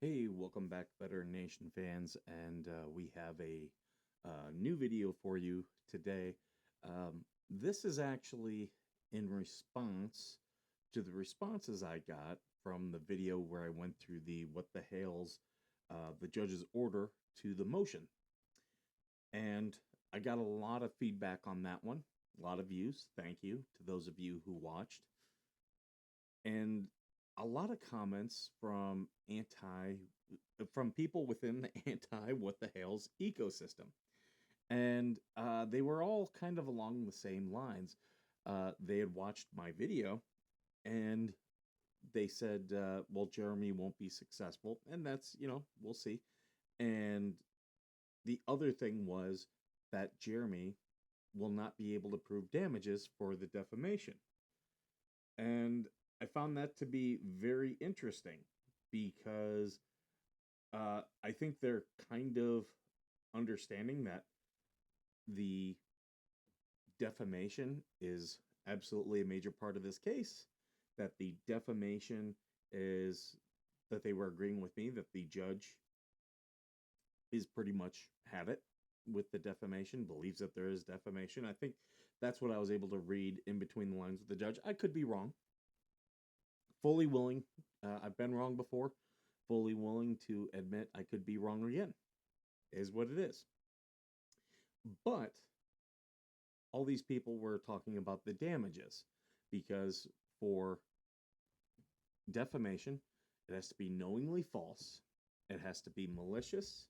Hey, welcome back, Veteran Nation fans, and we have a new video for you today. This is actually in response to the responses I got from the video where I went through the what the Hales, the judge's order to the motion. And I got a lot of feedback on that one, a lot of views. Thank you to those of you who watched. And a lot of comments from people within the anti what the hell's ecosystem, and they were all kind of along the same lines. They had watched my video, and they said, "Well, Jeremy won't be successful," and that's we'll see. And the other thing was that Jeremy will not be able to prove damages for the defamation. And I found that to be very interesting because I think they're kind of understanding that the defamation is absolutely a major part of this case, that the defamation is that they were agreeing with me that the judge is pretty much had it with the defamation, believes that there is defamation. I think that's what I was able to read in between the lines with the judge. I could be wrong. Fully willing. I've been wrong before. Fully willing to admit I could be wrong again. Is what it is. But all these people were talking about the damages because for defamation, it has to be knowingly false, it has to be malicious,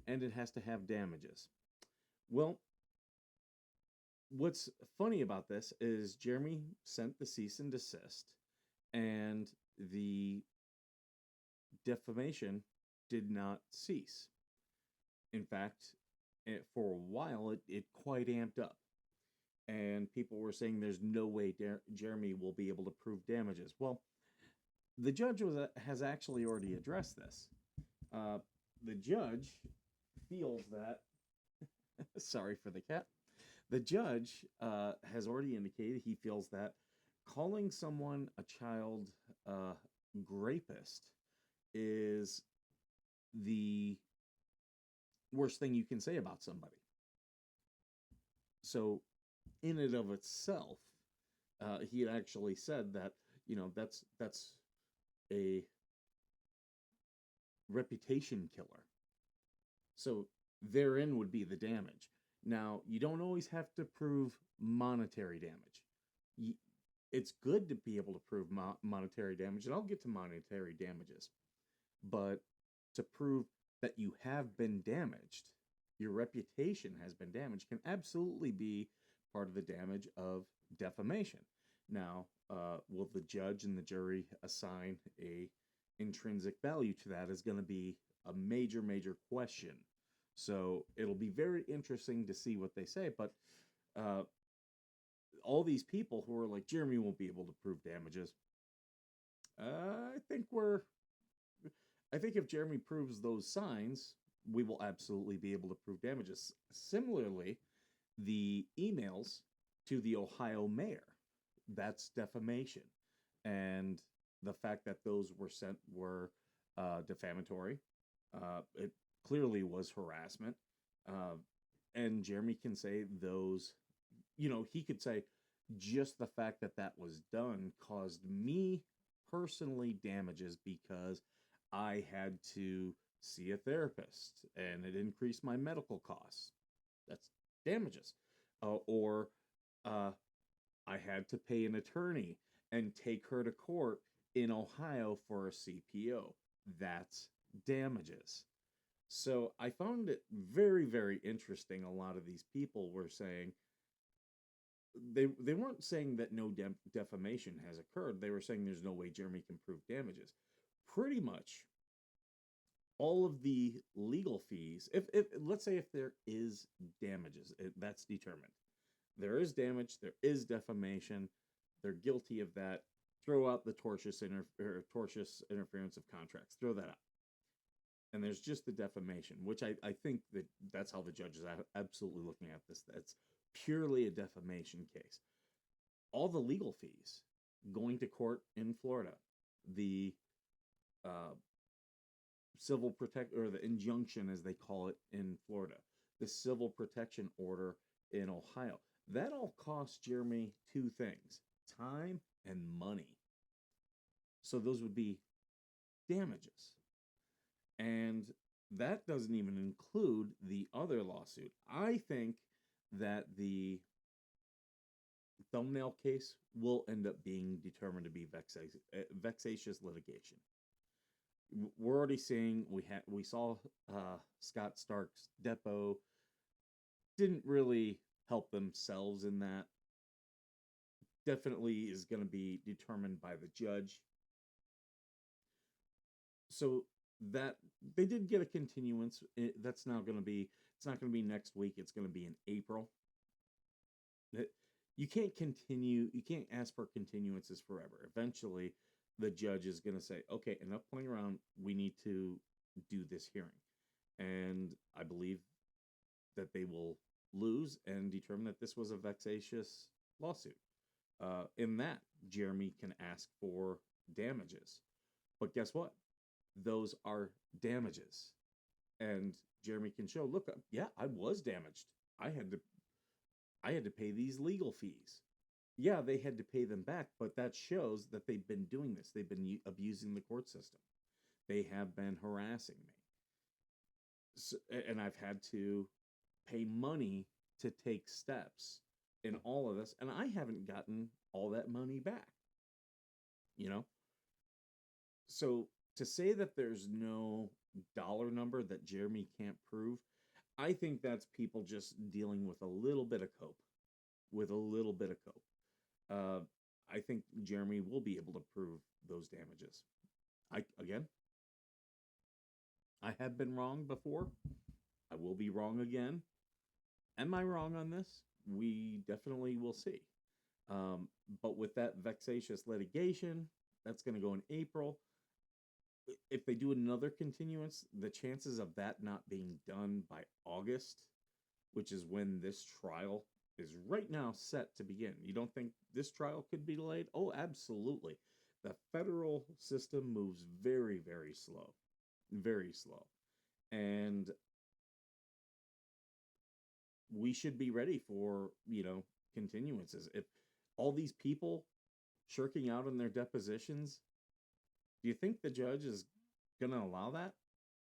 and it has to have damages. Well, what's funny about this is Jeremy sent the cease and desist, and the defamation did not cease. In fact, for a while, it quite amped up. And people were saying there's no way Jeremy will be able to prove damages. Well, the judge has actually already addressed this. The judge feels that, sorry for the cat, the judge has already indicated he feels that calling someone a child rapist is the worst thing you can say about somebody. So, in and of itself, he had actually said that that's a reputation killer. So therein would be the damage. Now, you don't always have to prove monetary damage. It's good to be able to prove monetary damage, and I'll get to monetary damages. But to prove that you have been damaged, your reputation has been damaged, can absolutely be part of the damage of defamation. Now, will the judge and the jury assign a intrinsic value to that is going to be a major, major question. So it'll be very interesting to see what they say. But uh, all these people who are like, Jeremy won't be able to prove damages. I think if Jeremy proves those signs, we will absolutely be able to prove damages. Similarly, the emails to the Ohio mayor, that's defamation. And the fact that those were sent were defamatory. It clearly was harassment. And Jeremy can say those, he could say just the fact that that was done caused me personally damages because I had to see a therapist and it increased my medical costs. That's damages. Or I had to pay an attorney and take her to court in Ohio for a CPO. That's damages. So I found it very, very interesting. A lot of these people were saying they weren't saying that no defamation has occurred. They were saying there's no way Jeremy can prove damages. Pretty much all of the legal fees, if let's say if there is damages, that's determined. There is damage, there is defamation, they're guilty of that. Throw out the tortious interference of contracts. Throw that out. And there's just the defamation, which I think that's how the judge is absolutely looking at this. That's purely a defamation case. All the legal fees going to court in Florida, the civil protect or the injunction, as they call it in Florida, the civil protection order in Ohio. That all cost Jeremy two things: time and money. So those would be damages. And that doesn't even include the other lawsuit. I think that the thumbnail case will end up being determined to be vexatious litigation. We're already seeing we saw Scott Stark's depo didn't really help themselves in that. Definitely is going to be determined by the judge. So that they did get a continuance. That's now going to be, it's not going to be next week. It's going to be in April. You can't ask for continuances forever. Eventually, the judge is going to say, okay, enough playing around. We need to do this hearing. And I believe that they will lose and determine that this was a vexatious lawsuit. In that, Jeremy can ask for damages. But guess what? Those are damages. And Jeremy can show, look, yeah, I was damaged. I had to pay these legal fees. Yeah, they had to pay them back, but that shows that they've been doing this. They've been abusing the court system. They have been harassing me. So, and I've had to pay money to take steps in all of this, and I haven't gotten all that money back. You know? So to say that there's no dollar number that Jeremy can't prove, I think that's people just dealing with a little bit of cope. I think Jeremy will be able to prove those damages. I have been wrong before. I will be wrong again. Am I wrong on this? We definitely will see. But with that vexatious litigation, that's going to go in April. If they do another continuance, the chances of that not being done by August, which is when this trial is right now set to begin. You don't think this trial could be delayed? Oh, absolutely. The federal system moves very, very slow. Very slow. And we should be ready for, continuances. If all these people shirking out on their depositions, do you think the judge is going to allow that?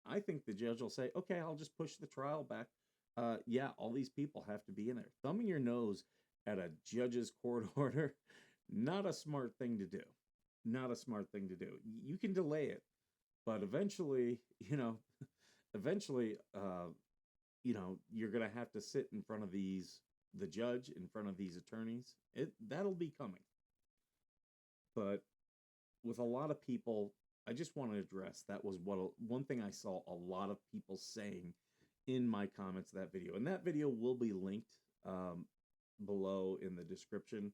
I think the judge will say, okay, I'll just push the trial back. Yeah, all these people have to be in there. Thumbing your nose at a judge's court order, not a smart thing to do. Not a smart thing to do. You can delay it, but eventually, you're going to have to sit in front of the judge, in front of these attorneys. That'll be coming. But with a lot of people, I just want to address that was one thing I saw a lot of people saying in my comments to that video. And that video will be linked below in the description.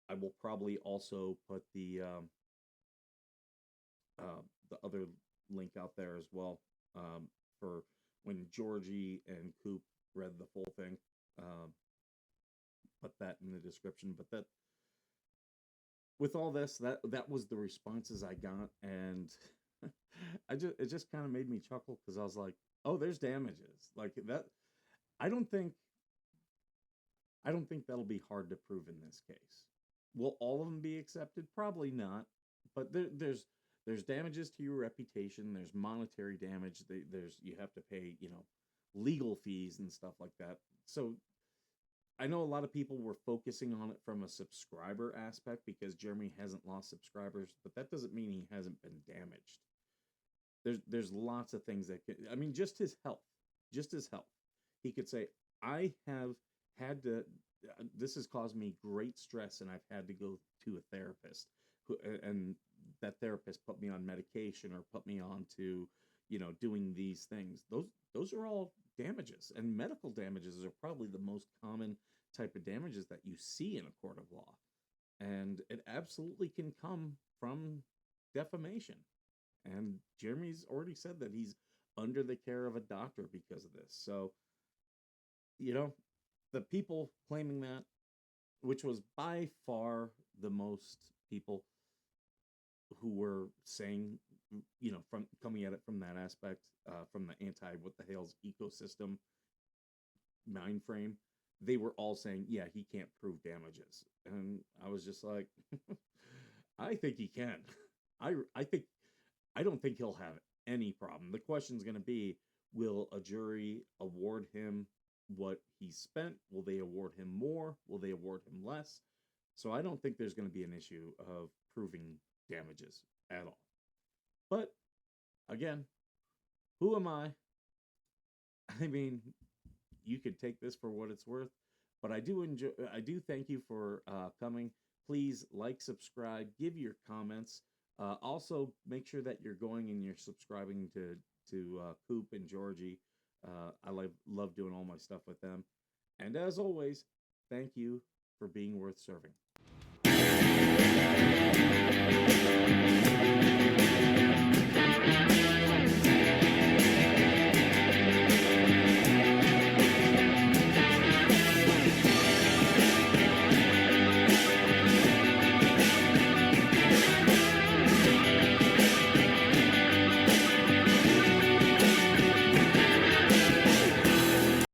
I will probably also put the other link out there as well for when Georgie and Coop read the full thing. Put that in the description. But that, with all this, that was the responses I got, and it just kind of made me chuckle because I was like, oh, there's damages like that. I don't think that'll be hard to prove in this case. Will all of them be accepted? Probably not. But there's damages to your reputation. There's monetary damage. You have to pay, legal fees and stuff like that. So I know a lot of people were focusing on it from a subscriber aspect because Jeremy hasn't lost subscribers, but that doesn't mean he hasn't been damaged. There's lots of things that could, just his health. He could say, I have had to, this has caused me great stress and I've had to go to a therapist and that therapist put me on medication or put me on to, doing these things. Those are all damages, and medical damages are probably the most common type of damages that you see in a court of law. And it absolutely can come from defamation. And Jeremy's already said that he's under the care of a doctor because of this. So, the people claiming that, which was by far the most people, who were saying, from coming at it from that aspect, from the what the hell's ecosystem mind frame, they were all saying, yeah, he can't prove damages. And I was just like, I think he can. I think I don't think he'll have any problem. The question's going to be, will a jury award him what he spent? Will they award him more? Will they award him less? So I don't think there's going to be an issue of proving damages at all. But again, who am I? I mean, you could take this for what it's worth, but I do thank you for coming. Please like, subscribe, give your comments. Also, make sure that you're going and you're subscribing to Coop and Georgie. I love doing all my stuff with them. And as always, thank you for being worth serving.